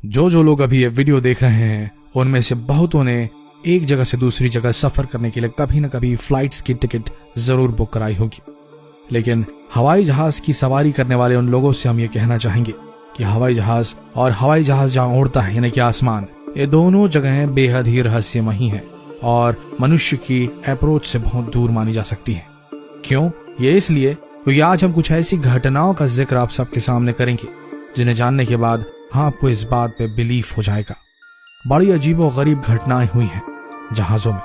जो लोग अभी ये वीडियो देख रहे हैं उनमें से बहुतों ने एक जगह से दूसरी जगह सफर करने के लिए कभी न कभी फ्लाइट्स की टिकट जरूर बुक कराई होगी। लेकिन हवाई जहाज की सवारी करने वाले उन लोगों से हम ये कहना चाहेंगे कि हवाई जहाज और हवाई जहाज जहां उड़ता है यानी कि आसमान, ये दोनों जगहें बेहद ही रहस्यमयी हैं और मनुष्य की अप्रोच से बहुत दूर मानी जा सकती हैं। क्यों? ये इसलिए क्योंकि आज हम कुछ ऐसी घटनाओं का जिक्र आप सबके सामने करेंगे जिन्हें जानने के बाद आपको इस बात पे बिलीफ हो जाएगा। बड़ी अजीबो गरीब घटनाएं हुई हैं जहाजों में।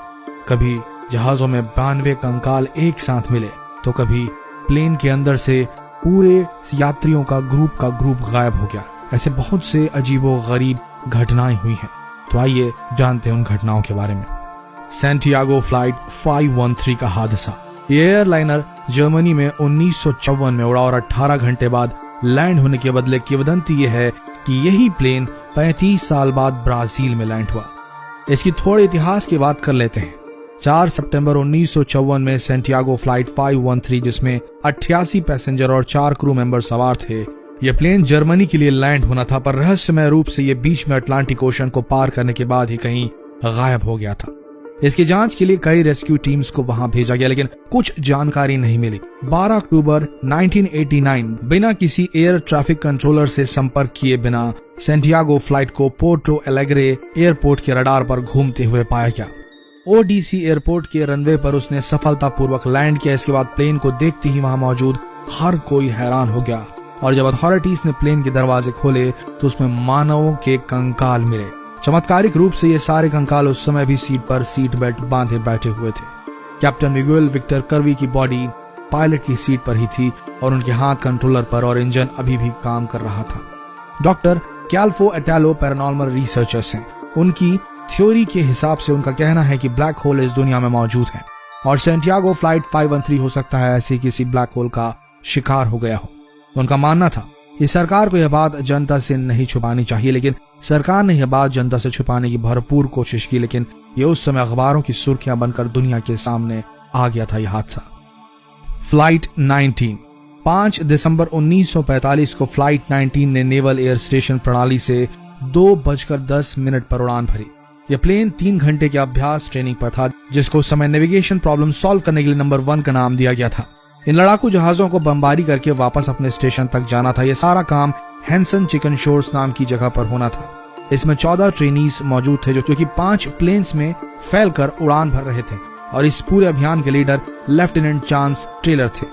कभी जहाजों में 92 कंकाल एक साथ मिले, तो कभी प्लेन के अंदर से पूरे यात्रियों का ग्रुप गायब हो गया। ऐसे बहुत से अजीबो गरीब घटनाएं हुई हैं। तो आइए जानते हैं उन घटनाओं के बारे में। सैंटियागो फ्लाइट 513 का हादसा। ये एयरलाइनर जर्मनी में 1954 में उड़ा और 18 घंटे बाद लैंड होने के बदले किंवदंती यह है कि यही प्लेन 35 साल बाद ब्राजील में लैंड हुआ। इसकी थोड़े इतिहास की बात कर लेते हैं। 4 सितंबर 1954 में सैंटियागो फ्लाइट 513, जिसमें 88 पैसेंजर और 4 क्रू मेंबर सवार थे, यह प्लेन जर्मनी के लिए लैंड होना था, पर रहस्यमय रूप से यह बीच में अटलांटिक ओशन को पार करने के बाद ही कहीं गायब हो गया था। इसकी जांच के लिए कई रेस्क्यू टीम्स को वहां भेजा गया, लेकिन कुछ जानकारी नहीं मिली। 12 अक्टूबर 1989 बिना किसी एयर ट्रैफिक कंट्रोलर से संपर्क किए बिना सैंटियागो फ्लाइट को पोर्टो एलेग्रे एयरपोर्ट के रडार पर घूमते हुए पाया गया। ओडीसी एयरपोर्ट के रनवे पर उसने सफलतापूर्वक लैंड किया। इसके बाद प्लेन को देखते ही वहां मौजूद हर कोई हैरान हो गया और जब अथॉरिटीज ने प्लेन के दरवाजे खोले तो उसमें मानवों के कंकाल मिले। चमत्कारिक रूप से ये सारे कंकाल उस समय भी सीट बेल्ट बांधे बैठे हुए थे। कैप्टन मिगुएल विक्टर कर्वी की बॉडी पायलट की सीट पर ही थी और उनके हाथ कंट्रोलर पर और इंजन अभी भी काम कर रहा था। डॉक्टर कैल्फो एटालो पैरानॉर्मल रिसर्चर्स हैं। उनकी थ्योरी के हिसाब से उनका कहना है कि ब्लैक होल इस दुनिया में मौजूद है और सैंटियागो फ्लाइट 513 हो सकता है ऐसे किसी ब्लैक होल का शिकार हो गया हो। उनका मानना था कि सरकार को यह बात जनता से नहीं छुपानी चाहिए, लेकिन सरकार ने यह बात जनता से छुपाने की भरपूर कोशिश की, लेकिन यह उस समय अखबारों की सुर्खियां बनकर दुनिया के सामने आ गया था यह हादसा। फ्लाइट 19 5 दिसंबर 1945 को फ्लाइट 19 ने नेवल एयर स्टेशन प्रणाली से 2:10 पर उड़ान भरी। यह प्लेन 3 घंटे के अभ्यास ट्रेनिंग पर था, जिसको उस समय नेविगेशन प्रॉब्लम सॉल्व करने के लिए नंबर 1 का नाम दिया गया था। इन लड़ाकू जहाजों को बमबारी करके वापस अपने स्टेशन तक जाना था। यह सारा काम हैंसन चिकन शोर्स नाम की जगह पर होना था। इसमें 14 ट्रेनीज मौजूद थे जो कि 5 प्लेन्स में फैलकर उड़ान भर रहे थे और इस पूरे अभियान के लीडर लेफ्टिनेंट चांस टेलर थे।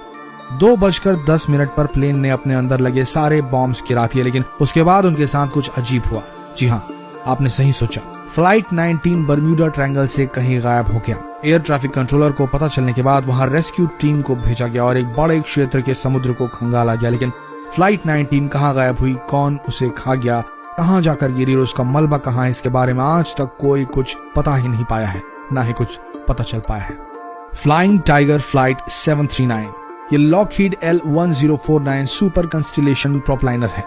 2:10 पर प्लेन ने अपने अंदर लगे सारे बॉम्ब्स गिरा दिए, लेकिन उसके बाद उनके साथ कुछ अजीब हुआ। जी हाँ, आपने सही सोचा। फ्लाइट 19 बर्म्यूडा ट्रायंगल से कहीं गायब हो गया। एयर ट्रैफिक कंट्रोलर को पता चलने के बाद वहां रेस्क्यू टीम को भेजा गया और एक बड़े क्षेत्र के समुद्र को खंगाला गया, लेकिन फ्लाइट 19 कहां गायब हुई, कौन उसे खा गया, कहां जाकर गिरी और उसका मलबा कहां है, इसके बारे में आज तक कोई कुछ पता ही नहीं पाया है, ना ही कुछ पता चल पाया है। फ्लाइंग टाइगर फ्लाइट 739 ये लॉकहीड L1049 सुपर कंस्टिलेशन प्रोपलाइनर है।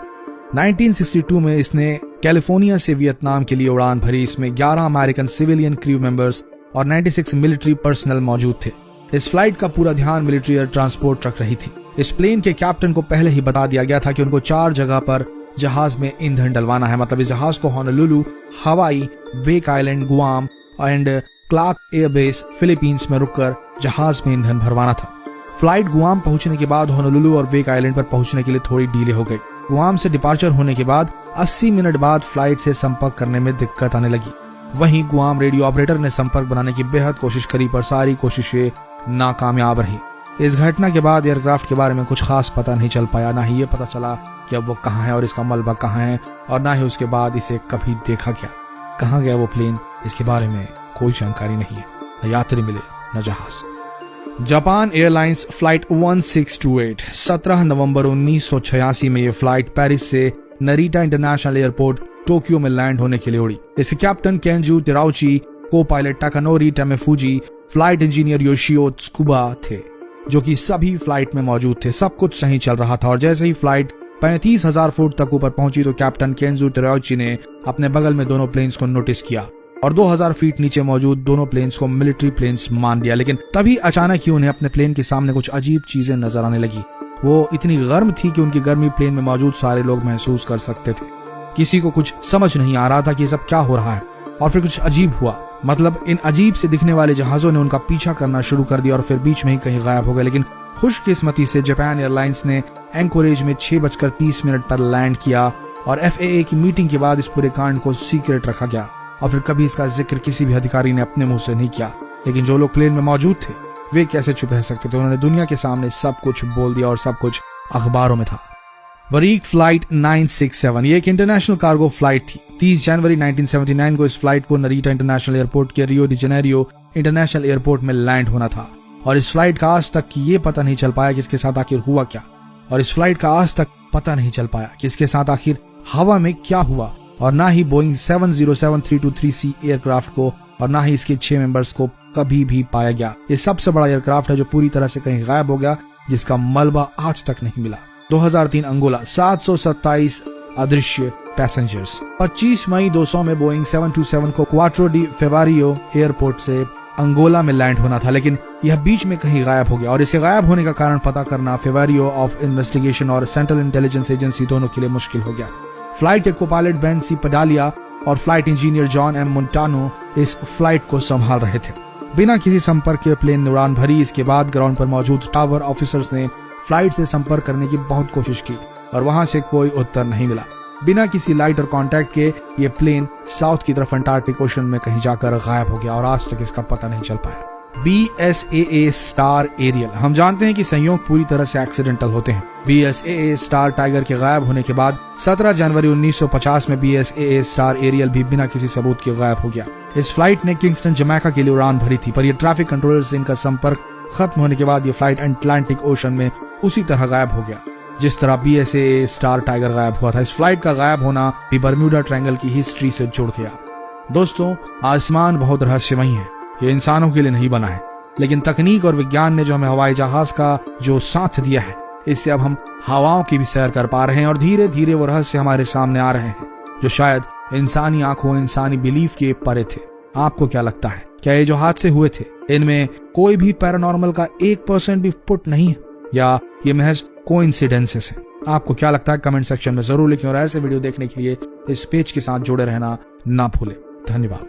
1962 में इसने कैलिफोर्निया से वियतनाम के लिए उड़ान भरी। इसमें 11 अमेरिकन सिविलियन क्रू मेंबर्स और 96 मिलिट्री पर्सनल मौजूद थे। इस फ्लाइट का पूरा ध्यान मिलिट्री एयर ट्रांसपोर्ट रख रही थी। इस प्लेन के कैप्टन को पहले ही बता दिया गया था कि उनको 4 जगह पर जहाज में ईंधन डलवाना है। मतलब इस जहाज को Honolulu, Hawaii, Wake Island, Guam and Clark airbase Philippines में रुककर जहाज में ईंधन भरवाना था। फ्लाइट गुआम पहुंचने के बाद होनोलुलु और वेक आइलैंड पर पहुंचने के लिए थोड़ी डीले हो गई। गुआम से डिपार्चर होने के बाद 80 मिनट बाद फ्लाइट से संपर्क करने में दिक्कत आने लगी। वहीं गुआम रेडियो ऑपरेटर ने संपर्क बनाने की बेहद कोशिश करी, पर सारी कोशिशें नाकामयाब रही। इस घटना के बाद एयरक्राफ्ट के बारे में कुछ खास पता नहीं चल पाया। ना ही ये पता चला कि अब वो कहाँ है और इसका मलबा कहाँ है, और ना ही उसके बाद इसे कभी देखा गया। कहाँ गया वो प्लेन, इसके बारे में कोई जानकारी नहीं है। न यात्री मिले न जहाज। जापान एयरलाइंस फ्लाइट 1628 17 नवंबर 1986 में ये फ्लाइट पेरिस से नरीटा इंटरनेशनल एयरपोर्ट टोक्यो में लैंड होने के लिए उड़ी। इसके captain Kenju Terauchi, copilot Takanori Tamefuji, flight engineer Yoshio Tsukuba थे, जो कि सभी फ्लाइट में मौजूद थे। सब कुछ सही चल रहा था और जैसे ही फ्लाइट 35,000 फुट तक ऊपर पहुंची तो कैप्टन केंजू तेराउची ने अपने बगल में दोनों प्लेन्स को नोटिस किया और 2000 फीट नीचे मौजूद दोनों प्लेन्स को मिलिट्री प्लेन्स मान लिया। लेकिन तभी अचानक ही उन्हें अपने प्लेन के सामने कुछ अजीब चीजें नजर आने लगी। वो इतनी गर्म थी कि उनकी गर्मी प्लेन में मौजूद सारे लोग महसूस कर सकते थे। किसी को कुछ समझ नहीं आ रहा था कि सब क्या हो रहा है। और फिर कुछ अजीब हुआ, मतलब इन अजीब से दिखने वाले जहाजों ने उनका पीछा करना शुरू कर दिया और फिर बीच में ही कहीं गायब हो गए। लेकिन खुशकिस्मती से जापान एयरलाइंस ने एंकोरेज में 6:30 पर लैंड किया और FAA की मीटिंग के बाद इस पूरे कांड को सीक्रेट रखा गया और फिर कभी इसका जिक्र किसी भी अधिकारी ने अपने मुंह से नहीं किया। लेकिन जो लोग प्लेन में मौजूद थे वे कैसे चुप रह सकते थे। उन्होंने दुनिया के सामने सब कुछ बोल दिया और सब कुछ अखबारों में था। वरीक फ्लाइट 967 ये एक इंटरनेशनल कार्गो फ्लाइट थी। 30 जनवरी 1979 को इस फ्लाइट को नरीटा इंटरनेशनल एयरपोर्ट के Rio de Janeiro international airport में लैंड होना था और इस फ्लाइट का आज तक ये पता नहीं चल पाया कि इसके साथ आखिर हुआ क्या। और इस फ्लाइट का आज तक पता नहीं चल पाया कि इसके साथ आखिर हवा में क्या हुआ और ना ही बोइंग 707-323C एयरक्राफ्ट को और ना ही इसके 6 मेंबर्स को कभी भी पाया गया। ये सबसे बड़ा एयरक्राफ्ट है जो पूरी तरह से कहीं गायब हो गया, जिसका मलबा आज तक नहीं मिला। 2003 अंगोला 727 अदृश्य पैसेंजर्स। 25 मई 200 में बोइंग 727 को क्वाट्रो डी फेवारियो एयरपोर्ट से अंगोला में लैंड होना था, लेकिन यह बीच में कहीं गायब हो गया और इसके गायब होने का कारण पता करना फेवारियो ऑफ इन्वेस्टिगेशन और सेंट्रल इंटेलिजेंस एजेंसी दोनों के लिए मुश्किल हो गया। फ्लाइट के को-पायलट बेन सी पडालिया और फ्लाइट इंजीनियर जॉन एम मोंटानो इस फ्लाइट को संभाल रहे थे। बिना किसी संपर्क के प्लेन ने उड़ान भरी। इसके बाद ग्राउंड पर मौजूद टावर ऑफिसर्स ने फ्लाइट से संपर्क करने की बहुत कोशिश की और वहां से कोई उत्तर नहीं मिला। बिना किसी लाइट और कांटेक्ट के ये प्लेन साउथ की तरफ अंटार्कटिक ओशन में कहीं जाकर गायब हो गया और आज तक इसका पता नहीं चल पाया। BSAA star aerial. हम जानते हैं कि संयोग पूरी तरह से एक्सीडेंटल होते हैं। BSAA स्टार टाइगर के गायब होने के बाद 17 जनवरी 1950 में BSAA स्टार एरियल भी बिना किसी सबूत के गायब हो गया। इस फ्लाइट ने किंगस्टन जमैका के लिए उड़ान भरी थी, पर यह ट्रैफिक कंट्रोलर से इनका संपर्क खत्म होने के बाद ये फ्लाइट अटलांटिक ओशन में उसी तरह गायब हो गया जिस तरह BSAA स्टार टाइगर गायब हुआ था। इस फ्लाइट का गायब होना भी बर्म्यूडा ट्रायंगल की हिस्ट्री से जुड़ गया। दोस्तों, आसमान बहुत रहस्यमयी है। ये इंसानों के लिए नहीं बना है, लेकिन तकनीक और विज्ञान ने जो हमें हवाई जहाज का जो साथ दिया है, इससे अब हम हवाओं की भी सैर कर पा रहे हैं और धीरे धीरे वो रहस्य हमारे सामने आ रहे हैं जो शायद इंसानी आंखों, इंसानी बिलीफ के परे थे। आपको क्या लगता है, क्या ये जो हादसे हुए थे इनमें कोई भी पैरानॉर्मल का 1% भी पुट नहीं है या ये महज कोइंसिडेंसेस है? आपको क्या लगता है कमेंट सेक्शन में जरूर लिखें और ऐसे वीडियो देखने के लिए इस पेज के साथ जुड़े रहना ना भूलें। धन्यवाद।